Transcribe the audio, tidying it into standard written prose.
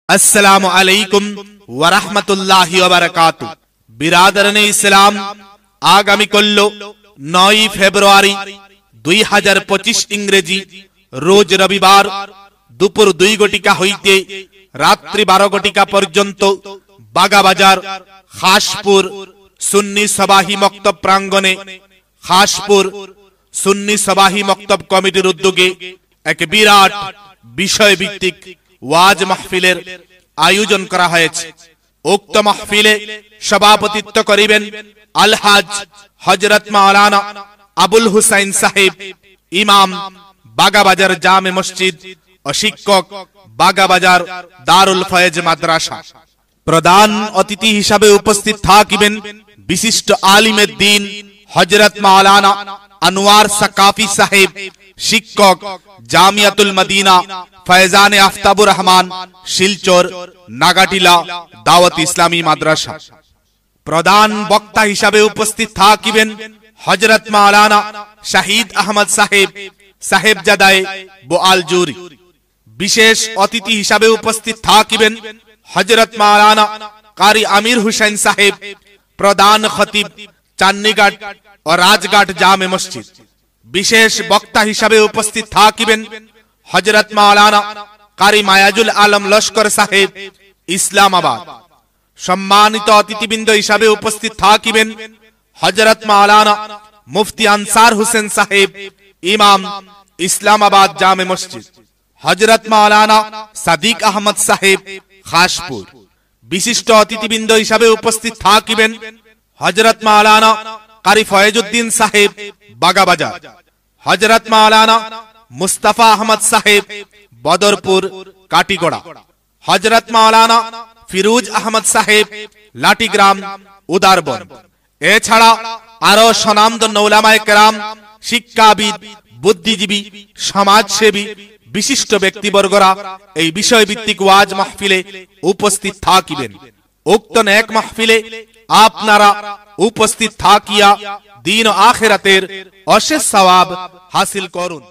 अस्सलामु अलैकुम व रहमतुल्लाहि व बाराकातुहू। बिरादराने इस्लाम, आगामी कल 9 फेब्रुआरी 2025 इंग्रेजी रोज रविवार दुपुर 2 घटिका हईते रात्रि 12 घटिका पर्यन्त बागाबाजार खासपुर सुन्नी सबाही मक्तब प्रांगणे खासपुर सुन्नी सबाही मक्तब कमिटिर उद्योगे एक बिराट विषय भित्तिक ওয়াজ মাহফিলের আয়োজন করা হয়েছে। উক্ত মাহফিলে সভাপতিত্ব করিবেন আলহাজ হযরত মাওলানা আবুল হুসাইন সাহেব, ইমাম বাগাবাজার জামে মসজিদ ও শিক্ষক বাগাবাজার দারুল ফয়েজ মাদ্রাসা। প্রধান অতিথি হিসাবে উপস্থিত থাকিবেন বিশিষ্ট আলিমে দ্বীন হযরত মাওলানা আনোয়ার সাকাফি সাহেব, শিক্ষক জামিয়াতুল মদিনা ফয়জানে আফতাবুর রহমান শিলচর নাগাটিলা দাওয়াত ইসলামী মাদ্রাসা। প্রধান বক্তা হিসাবে উপস্থিত থাকিবেন হযরত মাওলানা শাহিদ আহমদ সাহেব, সাহেবজাদায়ে বোয়ালজুরি। বিশেষ অতিথি হিসাবে উপস্থিত থাকিবেন হযরত মাওলানা কারি আমির হুসাইন সাহেব, প্রধান খতিব চান্নিঘাট ও রাজঘাট জামে মসজিদ। বিশেষ বক্তা হিসাবে উপস্থিত থাকিবেন হযরত মাওলানা কারি মায়াজুল আলম লস্কর সাহেব, ইসলামাবাদ। সম্মানিত অতিথিবৃন্দ হিসাবে উপস্থিত থাকিবেন হযরত মাওলানা মুফতি আনসার হোসেন সাহেব, ইমাম ইসলামাবাদ জামে মসজিদ। হযরত মাওলানা সাদিক আহমদ সাহেব, খাসপুর। বিশিষ্ট অতিথিবৃন্দ হিসাবে উপস্থিত থাকিবেন হযরত মাওলানা কারি ফয়েজউদ্দিন সাহেব, বাগাবাজার। হযরত মাওলানা মুস্তাফা আহমদ সাহেব, বদরপুর কাটিগড়া। হযরত মাওলানা ফিরোজ আহমদ সাহেব, লাটিগ্রাম উদারবন। এছাড়া আরো স্বনামধন্য উলামায়ে কেরাম, শিক্ষাবিদ, বুদ্ধিজীবী, সমাজসেবী, বিশিষ্ট ব্যক্তিবর্গরা এই বিষয়ভিত্তিক ওয়াজ মাহফিলে উপস্থিত থাকিবেন। উক্ত নেক মাহফিলে আপনারা উপস্থিত থাকিয়া দিন ও আখিরাতের অশেষ সওয়াব হাসিল করুন।